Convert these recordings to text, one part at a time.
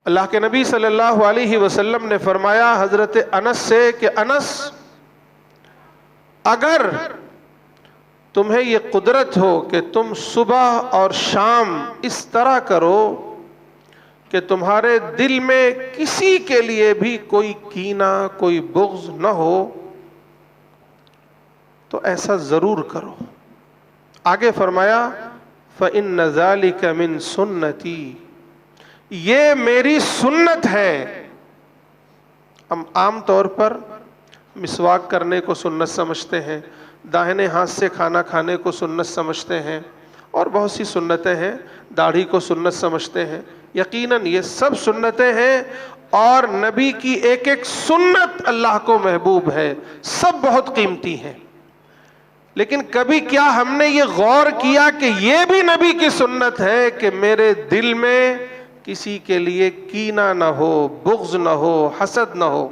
اللہ کے نبی صلی اللہ علیہ وسلم نے فرمایا حضرت انس سے کہ انس، اگر تمہیں یہ قدرت ہو کہ تم صبح اور شام اس طرح کرو کہ تمہارے دل میں کسی کے لیے بھی کوئی کینہ، کوئی بغض نہ ہو، تو ایسا ضرور کرو۔ آگے فرمایا فَإِنَّ ذَلِكَ مِن سُنَّتِي، یہ میری سنت ہے۔ ہم عام طور پر مسواک کرنے کو سنت سمجھتے ہیں، داہنے ہاتھ سے کھانا کھانے کو سنت سمجھتے ہیں، اور بہت سی سنتیں ہیں، داڑھی کو سنت سمجھتے ہیں۔ یقیناً یہ سب سنتیں ہیں، اور نبی کی ایک ایک سنت اللہ کو محبوب ہے، سب بہت قیمتی ہیں۔ لیکن کبھی کیا ہم نے یہ غور کیا کہ یہ بھی نبی کی سنت ہے کہ میرے دل میں کسی کے لیے کینہ نہ ہو، بغض نہ ہو، حسد نہ ہو،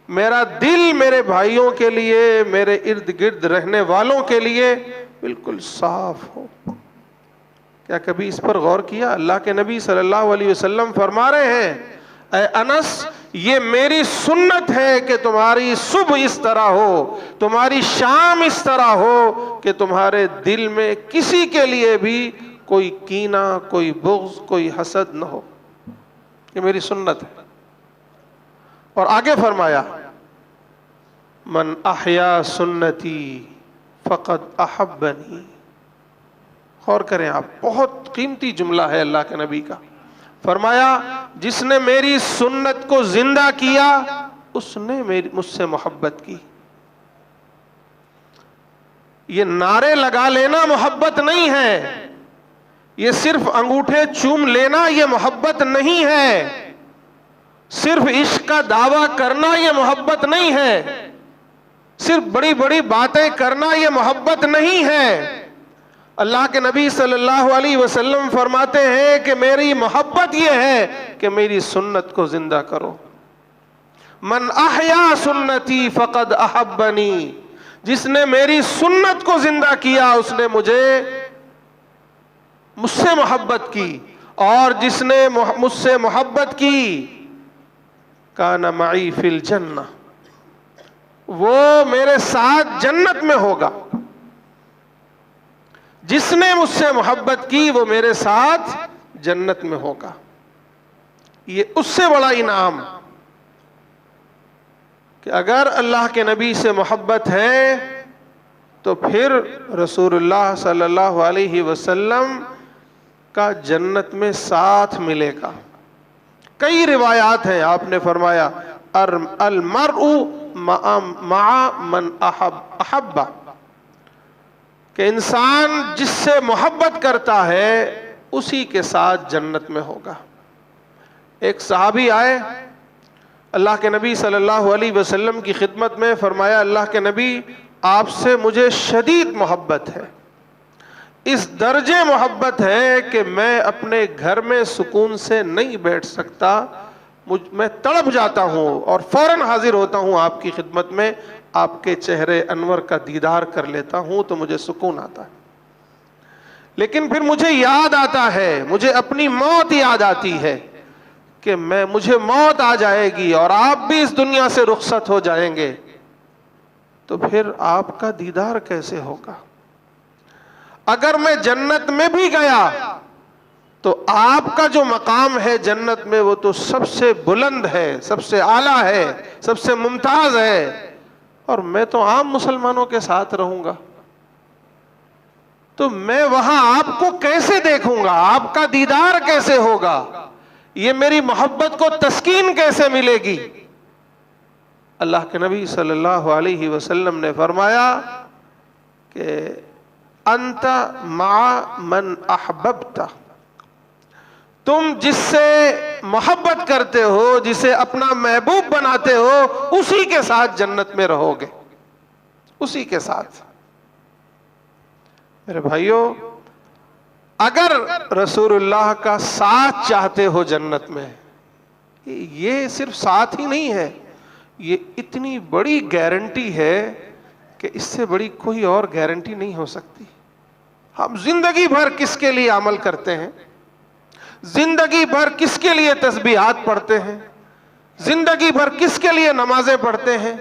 میرا دل میرے بھائیوں کے لیے، میرے ارد گرد رہنے والوں کے لیے بالکل صاف ہو۔ کیا کبھی اس پر غور کیا؟ اللہ کے نبی صلی اللہ علیہ وسلم فرما رہے ہیں اے انس، یہ میری سنت ہے کہ تمہاری صبح اس طرح ہو، تمہاری شام اس طرح ہو کہ تمہارے دل میں کسی کے لیے بھی کوئی کینہ، کوئی بغض، کوئی حسد نہ ہو۔ یہ میری سنت ہے۔ اور آگے فرمایا من احیا سنتی فقد احبنی۔ غور کریں آپ، بہت قیمتی جملہ ہے اللہ کے نبی کا۔ فرمایا جس نے میری سنت کو زندہ کیا اس نے مجھ سے محبت کی۔ یہ نعرے لگا لینا محبت نہیں ہے، یہ صرف انگوٹھے چوم لینا یہ محبت نہیں ہے، صرف عشق کا دعویٰ کرنا یہ محبت نہیں ہے، صرف بڑی بڑی باتیں کرنا یہ محبت نہیں ہے۔ اللہ کے نبی صلی اللہ علیہ وسلم فرماتے ہیں کہ میری محبت یہ ہے کہ میری سنت کو زندہ کرو۔ من احیا سنتی فقد احبنی، جس نے میری سنت کو زندہ کیا اس نے مجھ سے محبت کی، اور جس نے مجھ سے محبت کی کان معی فی الجنہ، وہ میرے ساتھ جنت میں ہوگا۔ جس نے مجھ سے محبت کی وہ میرے ساتھ جنت میں ہوگا۔ یہ اس سے بڑا انعام کہ اگر اللہ کے نبی سے محبت ہے تو پھر رسول اللہ صلی اللہ علیہ وسلم کا جنت میں ساتھ ملے گا۔ کئی روایات ہیں، آپ نے فرمایا المرء مع من احب، کہ انسان جس سے محبت کرتا ہے اسی کے ساتھ جنت میں ہوگا۔ ایک صحابی آئے اللہ کے نبی صلی اللہ علیہ وسلم کی خدمت میں، فرمایا اللہ کے نبی آپ سے مجھے شدید محبت ہے، اس درجے محبت ہے کہ میں اپنے گھر میں سکون سے نہیں بیٹھ سکتا، میں تڑپ جاتا ہوں اور فوراً حاضر ہوتا ہوں آپ کی خدمت میں، آپ کے چہرے انور کا دیدار کر لیتا ہوں تو مجھے سکون آتا ہے۔ لیکن پھر مجھے یاد آتا ہے، مجھے اپنی موت یاد آتی ہے کہ مجھے موت آ جائے گی اور آپ بھی اس دنیا سے رخصت ہو جائیں گے، تو پھر آپ کا دیدار کیسے ہوگا؟ اگر میں جنت میں بھی گیا تو آپ کا جو مقام ہے جنت میں وہ تو سب سے بلند ہے، سب سے اعلیٰ ہے، سب سے ممتاز ہے، اور میں تو عام مسلمانوں کے ساتھ رہوں گا، تو میں وہاں آپ کو کیسے دیکھوں گا؟ آپ کا دیدار کیسے ہوگا؟ یہ میری محبت کو تسکین کیسے ملے گی؟ اللہ کے نبی صلی اللہ علیہ وسلم نے فرمایا کہ انت مع من احببت، تم جس سے محبت کرتے ہو، جسے اپنا محبوب بناتے ہو، اسی کے ساتھ جنت میں رہو گے، اسی کے ساتھ۔ میرے بھائیوں، اگر رسول اللہ کا ساتھ چاہتے ہو جنت میں، یہ صرف ساتھ ہی نہیں ہے، یہ اتنی بڑی گارنٹی ہے کہ اس سے بڑی کوئی اور گارنٹی نہیں ہو سکتی۔ ہم زندگی بھر کس کے لیے عمل کرتے ہیں، زندگی بھر کس کے لیے تسبیحات پڑھتے ہیں، زندگی بھر کس کے لیے نمازیں پڑھتے ہیں،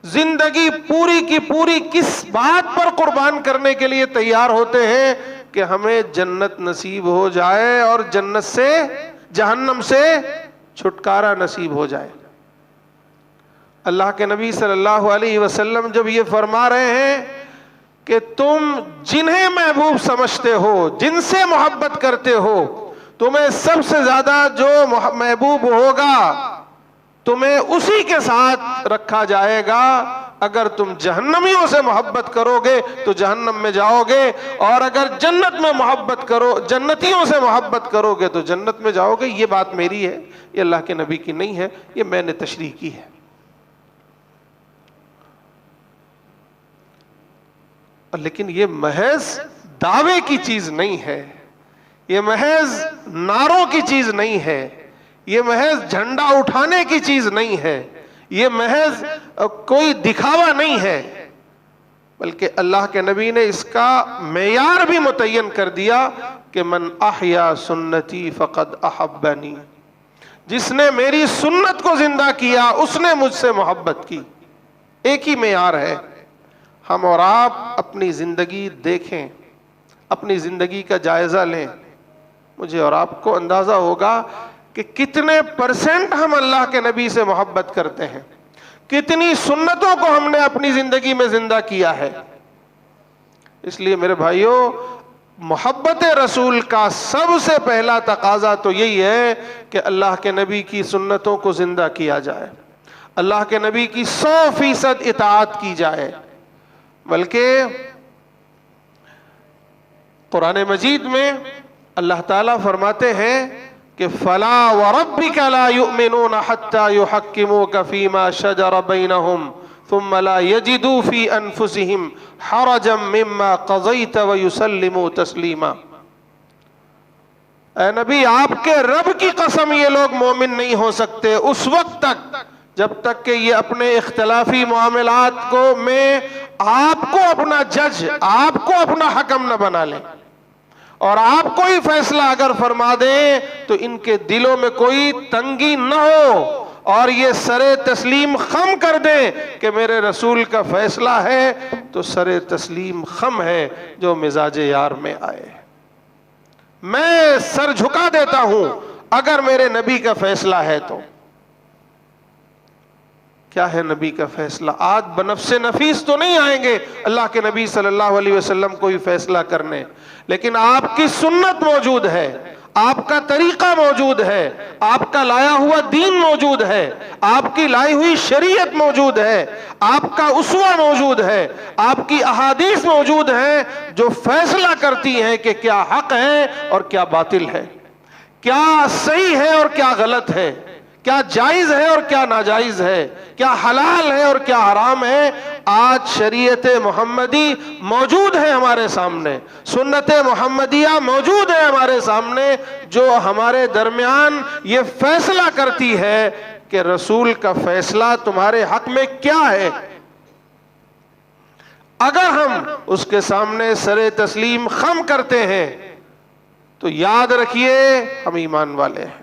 زندگی پوری کی پوری کس بات پر قربان کرنے کے لیے تیار ہوتے ہیں کہ ہمیں جنت نصیب ہو جائے اور جنت سے، جہنم سے چھٹکارا نصیب ہو جائے۔ اللہ کے نبی صلی اللہ علیہ وسلم جب یہ فرما رہے ہیں کہ تم جنہیں محبوب سمجھتے ہو، جن سے محبت کرتے ہو، تمہیں سب سے زیادہ جو محبوب ہوگا تمہیں اسی کے ساتھ رکھا جائے گا۔ اگر تم جہنمیوں سے محبت کرو گے تو جہنم میں جاؤ گے، اور اگر جنت میں محبت کرو، جنتیوں سے محبت کرو گے تو جنت میں جاؤ گے۔ یہ بات میری ہے، یہ اللہ کے نبی کی نہیں ہے، یہ میں نے تشریح کی ہے۔ لیکن یہ محض دعوے کی چیز نہیں ہے، یہ محض نعروں کی چیز نہیں ہے، یہ محض جھنڈا اٹھانے کی چیز نہیں ہے، یہ محض کوئی دکھاوا نہیں ہے، بلکہ اللہ کے نبی نے اس کا معیار بھی متعین کر دیا کہ من احیا سنتی فقد احبنی، جس نے میری سنت کو زندہ کیا اس نے مجھ سے محبت کی۔ ایک ہی معیار ہے۔ ہم اور آپ اپنی زندگی دیکھیں، اپنی زندگی کا جائزہ لیں، مجھے اور آپ کو اندازہ ہوگا کہ کتنے پرسنٹ ہم اللہ کے نبی سے محبت کرتے ہیں، کتنی سنتوں کو ہم نے اپنی زندگی میں زندہ کیا ہے۔ اس لیے میرے بھائیوں، محبت رسول کا سب سے پہلا تقاضا تو یہی ہے کہ اللہ کے نبی کی سنتوں کو زندہ کیا جائے، اللہ کے نبی کی 100% اطاعت کی جائے۔ بلکہ قرآن مجید میں اللہ تعالیٰ فرماتے ہیں کہ فَلَا وَرَبِّكَ لَا يُؤْمِنُونَ حَتَّى يُحَكِّمُوكَ فِي مَا شَجَرَ بَيْنَهُمْ ثُمَّ لَا يَجِدُوا فِي أَنفُسِهِمْ حَرَجًا مِّمَّا قَضَيْتَ وَيُسَلِّمُوا تَسْلِيمًا۔ اے نبی، آپ کے رب کی قسم یہ لوگ مومن نہیں ہو سکتے اس وقت تک جب تک کہ یہ اپنے اختلافی معاملات کو میں آپ کو اپنا جج، آپ کو اپنا حکم نہ بنا لیں، اور آپ کوئی فیصلہ اگر فرما دیں تو ان کے دلوں میں کوئی تنگی نہ ہو، اور یہ سر تسلیم خم کر دیں کہ میرے رسول کا فیصلہ ہے تو سر تسلیم خم ہے جو مزاج یار میں آئے۔ میں سر جھکا دیتا ہوں اگر میرے نبی کا فیصلہ ہے تو۔ کیا ہے نبی کا فیصلہ؟ آج بنفس نفیس تو نہیں آئیں گے اللہ کے نبی صلی اللہ علیہ وسلم کوئی فیصلہ کرنے، لیکن آپ کی سنت موجود ہے، آپ کا طریقہ موجود ہے، آپ کا لایا ہوا دین موجود ہے، آپ کی لائی ہوئی شریعت موجود ہے، آپ کا اسوہ موجود ہے، آپ کی احادیث موجود ہیں جو فیصلہ کرتی ہیں کہ کیا حق ہے اور کیا باطل ہے، کیا صحیح ہے اور کیا غلط ہے، کیا جائز ہے اور کیا ناجائز ہے، کیا حلال ہے اور کیا حرام ہے۔ آج شریعت محمدی موجود ہے ہمارے سامنے، سنت محمدیہ موجود ہے ہمارے سامنے، جو ہمارے درمیان یہ فیصلہ کرتی ہے کہ رسول کا فیصلہ تمہارے حق میں کیا ہے۔ اگر ہم اس کے سامنے سر تسلیم خم کرتے ہیں تو یاد رکھیے ہم ایمان والے ہیں،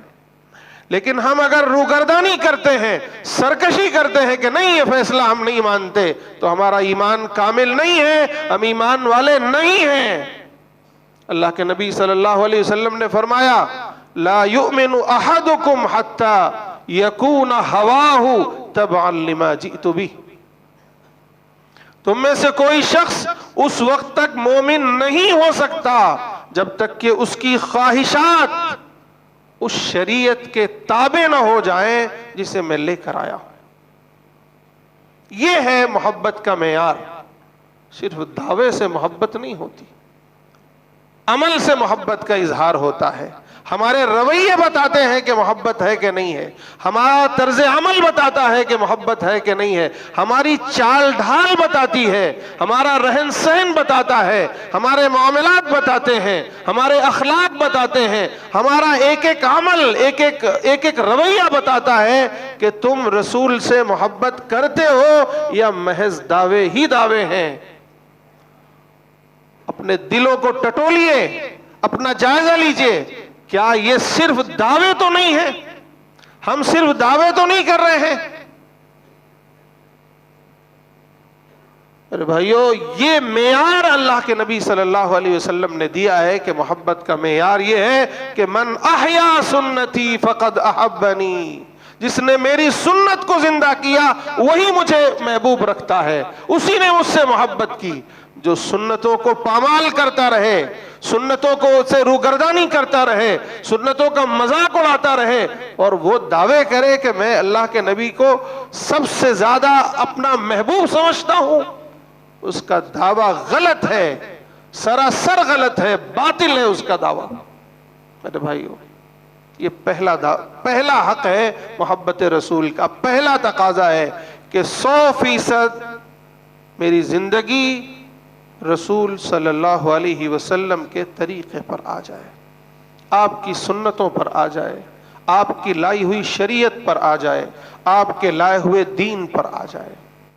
لیکن ہم اگر روگردانی کرتے ہیں، سرکشی کرتے ہیں کہ نہیں یہ فیصلہ ہم نہیں مانتے، تو ہمارا ایمان کامل نہیں ہے، ہم ایمان والے نہیں ہیں۔ اللہ کے نبی صلی اللہ علیہ وسلم نے فرمایا لا یؤمن احدکم حتی یکون ہواہ تبعا لما جئت بہ۔ تم میں سے کوئی شخص اس وقت تک مومن نہیں ہو سکتا جب تک کہ اس کی خواہشات اس شریعت کے تابع نہ ہو جائیں جسے میں لے کر آیا ہوں۔ یہ ہے محبت کا معیار۔ صرف دعوے سے محبت نہیں ہوتی، عمل سے محبت کا اظہار ہوتا ہے۔ ہمارے رویے بتاتے ہیں کہ محبت ہے کہ نہیں ہے، ہمارا طرز عمل بتاتا ہے کہ محبت ہے کہ نہیں ہے، ہماری چال ڈھال بتاتی ہے، ہمارا رہن سہن بتاتا ہے، ہمارے معاملات بتاتے ہیں، ہمارے اخلاق بتاتے ہیں، ہمارا ایک ایک عمل، ایک ایک رویہ بتاتا ہے کہ تم رسول سے محبت کرتے ہو یا محض دعوے ہی دعوے ہیں۔ اپنے دلوں کو ٹٹولیے، اپنا جائزہ لیجئے، کیا یہ صرف دعوے تو نہیں ہیں؟ ہم صرف دعوے تو نہیں کر رہے ہیں؟ ارے بھائیو، یہ معیار اللہ کے نبی صلی اللہ علیہ وسلم نے دیا ہے کہ محبت کا معیار یہ ہے کہ من احیا سنتی فقد احبنی، جس نے میری سنت کو زندہ کیا وہی مجھے محبوب رکھتا ہے، اسی نے مجھ سے محبت کی۔ جو سنتوں کو پامال کرتا رہے، سنتوں کو سے روگردانی کرتا رہے، سنتوں کا مذاق اڑاتا رہے، اور وہ دعوے کرے کہ میں اللہ کے نبی کو سب سے زیادہ اپنا محبوب سمجھتا ہوں، اس کا دعویٰ غلط ہے، سراسر غلط ہے، باطل ہے اس کا دعویٰ۔ میرے بھائیو، یہ پہلا حق ہے محبت رسول کا، پہلا تقاضا ہے کہ 100% میری زندگی رسول صلی اللہ علیہ وسلم کے طریقے پر آ جائے، آپ کی سنتوں پر آ جائے، آپ کی لائی ہوئی شریعت پر آ جائے، آپ کے لائے ہوئے دین پر آ جائے۔